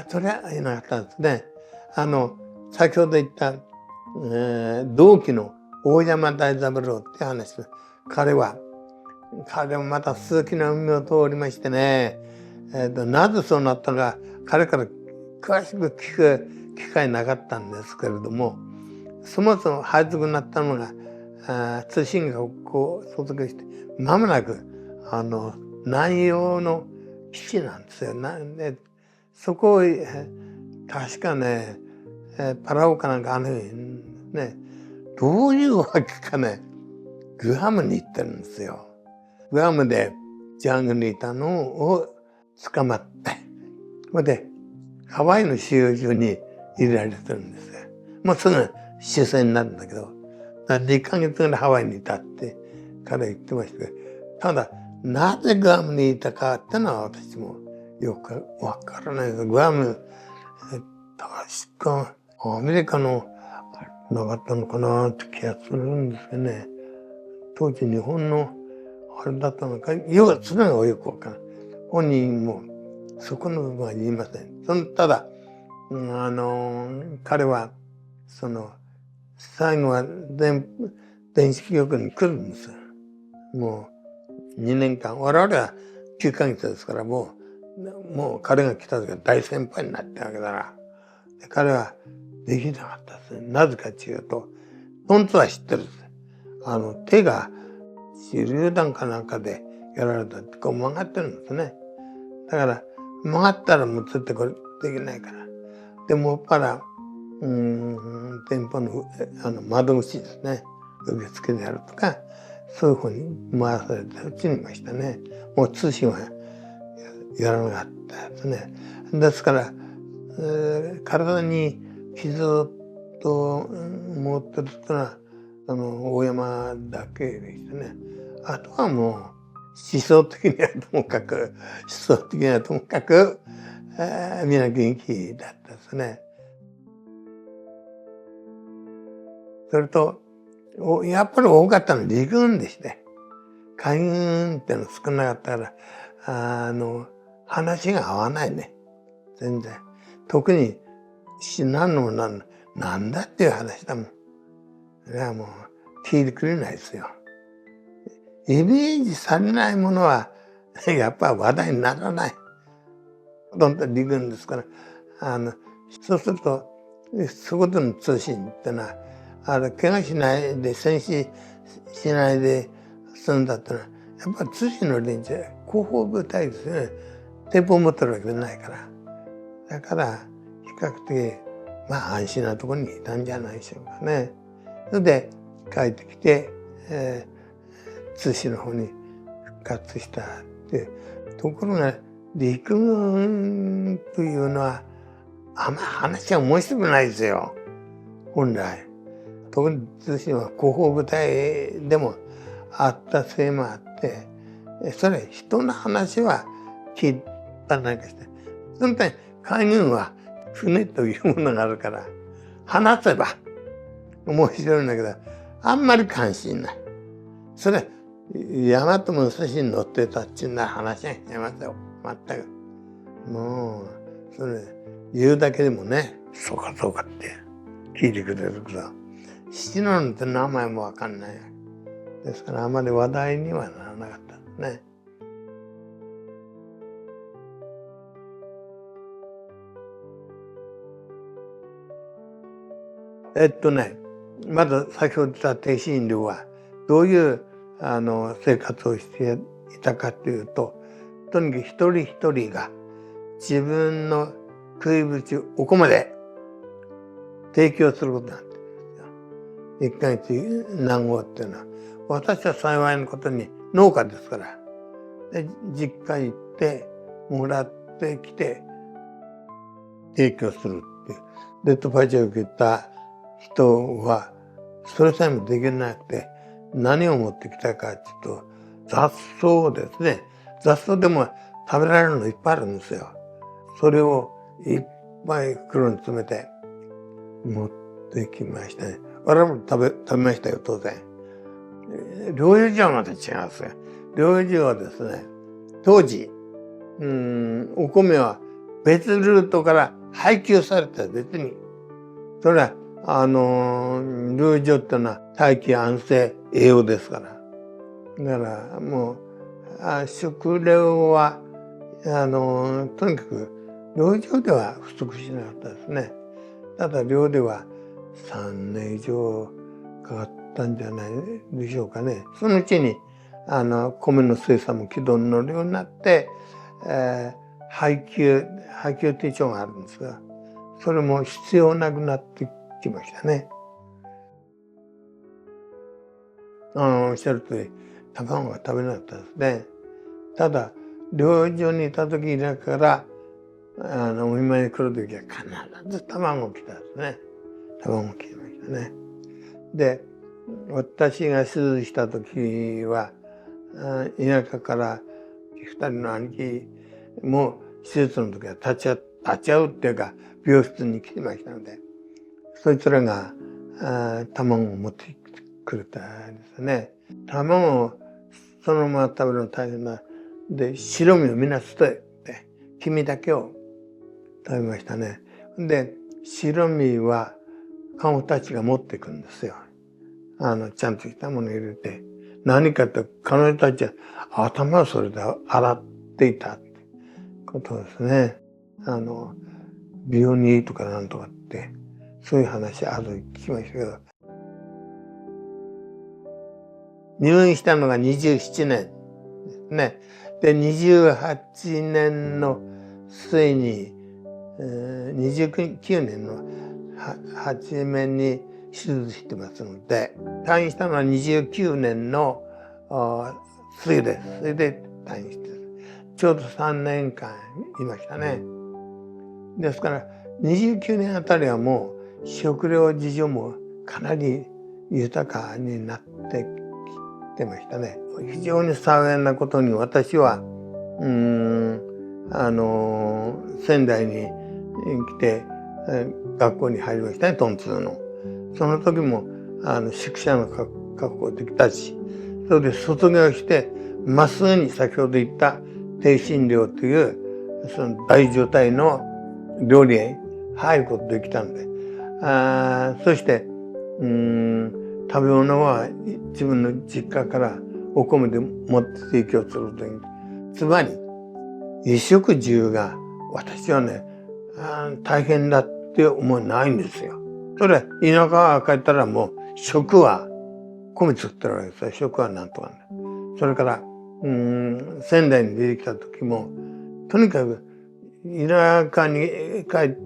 それはいなかったですね。先ほど言った、同期の大山大三郎って話です。彼もまた鈴木の海を通りましてね、なぜそうなったのか、彼から詳しく聞く機会なかったんですけれども、そもそも配属になったのが、通信学校を卒業して、間もなく、南洋の基地なんですよ。でそこを、確かね、パラオかなんかね、どういうわけかね、グアムに行ってるんですよ。グアムでジャングルにいたのを捕まって、それでハワイの収容所に入れられてるんですよ。もうすぐ終戦になるんだけど、2ヶ月ぐらいハワイにいたって彼は言ってましたけど、ただなぜグアムにいたかってのは私もよくわからないけど、グアム、確かアメリカのなかったのかなって気がするんですよね。当時日本のあれだったのか、それがよくわからない。本人もそこの部分は言いません。ただ、彼は最後は電子記憶に来るんですよ。もう2年間。我々は9ヶ月ですから、もう彼が来た時は大先輩になったわけだから。彼はできなかったですね。なぜかというと、本当は知ってるんです。手が手榴弾かなんかでやられたってこう曲がってるんですね。だから曲がったらもうつってこれできないから。でもっぱら店舗の窓口ですね。受付であるとか、そういうふうに回されてうちにいましたね。もう通信はやらなかったですね。ですから、体に傷と持ってるっていうのは大山だけでしたね。あとはもう思想的にはともかくみんな元気だったですね。それとやっぱり多かったのは陸軍でして、海軍っての少なかったから話が合わないね、全然。特に何のなんだっていう話だもん。それはもう聞いてくれないですよ。イメージされないものはやっぱ話題にならない。ほとんど陸軍ですから、そうするとそこでの通信ってのは怪我しないで戦死しないで済んだってのはやっぱり通信の連中後方部隊ですよね。鉄砲持ってるわけじゃないから。だから比較的安心なところにいたんじゃないでしょうかね。それで帰ってきて、通信の方に復活したって。ところが陸軍というのはあんま話は面白くないですよ、本来。特に通信は後方部隊でもあったせいもあって、それ人の話は聞いたりなんかして、その点海軍は船というものがあるから話せば面白いんだけど、あんまり関心ない。それ大和武蔵に乗ってたっちゅうな話がしますよ、全く。もうそれ言うだけでもね、そうかそうかって聞いてくれるけど、七野なんて名前もわかんない。ですからあまり話題にはならなかったですね。まだ先ほど言った低信寮はどういう生活をしていたかというと、とにかく一人一人が自分の食いぶちお米で提供することになってるんですよ。1ヶ月何合っていうのは。私は幸いなことに農家ですから。で実家行ってもらってきて提供するっていう。レッドパイチを受けた人はそれさえもできなくて、何を持ってきたかっていうと雑草ですね。雑草でも食べられるのいっぱいあるんですよ。それをいっぱい袋に詰めて持ってきましたね。我々も食べましたよ、当然。療養所はまた違うんですよ。療養所はですね、当時お米は別ルートから配給された別に。それは、領事ってのは大気安静栄養ですから。だからもう、食料は、とにかく、領事では不足しなかったですね。ただ寮では3年以上かかったんじゃないでしょうかね。そのうちに米の生産も軌道に乗るようになって、配給手帳があるんですが、それも必要なくなってきましたね。おっしゃるとり、卵が食べなかったですね。ただ、寮所にいた時だから、お見舞いに来る時は必ず卵を来たんですね。卵を来ましたね。で、私が手術した時は、田舎から2人の兄貴も手術の時は立ち会うっていうか、病室に来てましたので、そいつらが卵を持ってくれたんですね。卵をそのまま食べるの大変な。で、白身をみんな捨てて、黄身だけを食べましたね。で、白身は看護たちが持っていくんですよ。ちゃんとしたものを入れて。何かって彼女たちは頭をそれで洗っていたってことですね。美容にいいとかなんとかって、そういう話ある聞きましたけど。入院したのが27年ですね。で、28年の末に、29年の初めに手術してますので、退院したのは29年の末です。それで退院して、ちょうど3年間いましたね。ですから、29年あたりはもう食料事情もかなり豊かになってきてましたね。非常に幸いなことに私は、仙台に来て、学校に入りましたね、トンツーの。その時も、宿舎の確保できたし、それで卒業して、まっすぐに先ほど言った低診療という、その大所帯の寮に入ることできたんで、そして、食べ物は自分の実家からお米で持って提供するという。つまり、衣食住が私はね、大変だって思いないんですよ。それ田舎帰ったらもう食は米作ってるわけですよ。食はなんとかね。それから仙台に出てきた時もとにかく田舎に帰って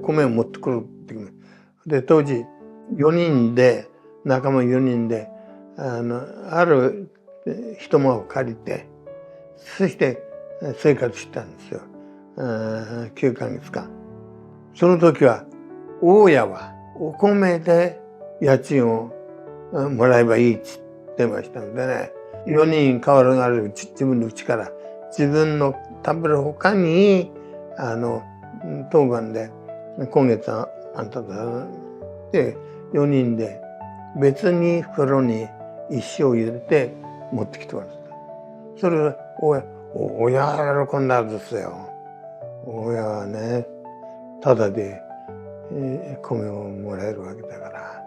米を持ってくるっていう。で当時4人で仲間4人である一間を借りてそして生活したんですよ。9ヶ月間。その時は大家はお米で家賃をもらえばいいって言ってましたのでね、4人代わるがる自分のうちから自分の食べる他に当番で今月あんただで4人で別に袋に一升入れて持ってきてもらった。それで親は喜んだんですよ。親はねただで米をもらえるわけだから。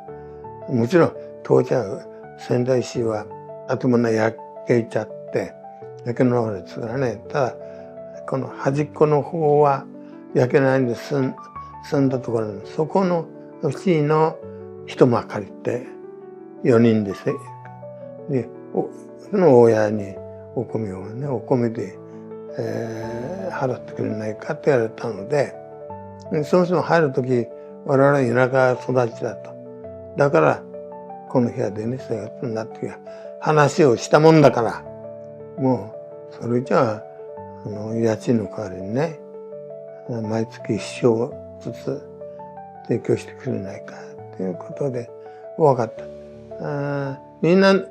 もちろん当時は仙台市は頭が焼けちゃって焼け野原ですからね。ただこの端っこの方は焼けないんで済んだところなんです。そこのうちの一間借りて4人でその親にお米をねお米で、払ってくれないかって言われたのでそもそも入る時我々田舎育ちだと。だからこの部屋でね生活になって話をしたもんだからもうそれじゃあ家賃の代わりにね毎月一升ずつ提供してくれないかということで分かった。みんな4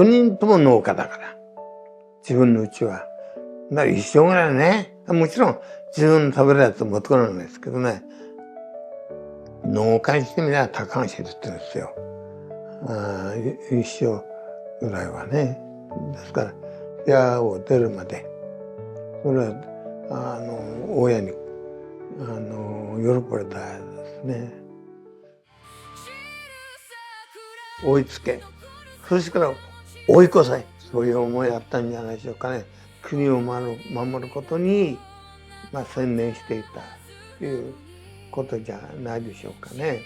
人とも農家だから自分のうちは。だから一生ぐらいねもちろん自分の食べるやつ持ってこないんですけどね農家にしてみれば高橋でってるんですよ。一生ぐらいはね。ですから部屋を出るまでそれは親に喜ばれたですね。追いつけ、そしてから追い越せ、そういう思いあったんじゃないでしょうかね。国を守ることに、専念していたということじゃないでしょうかね。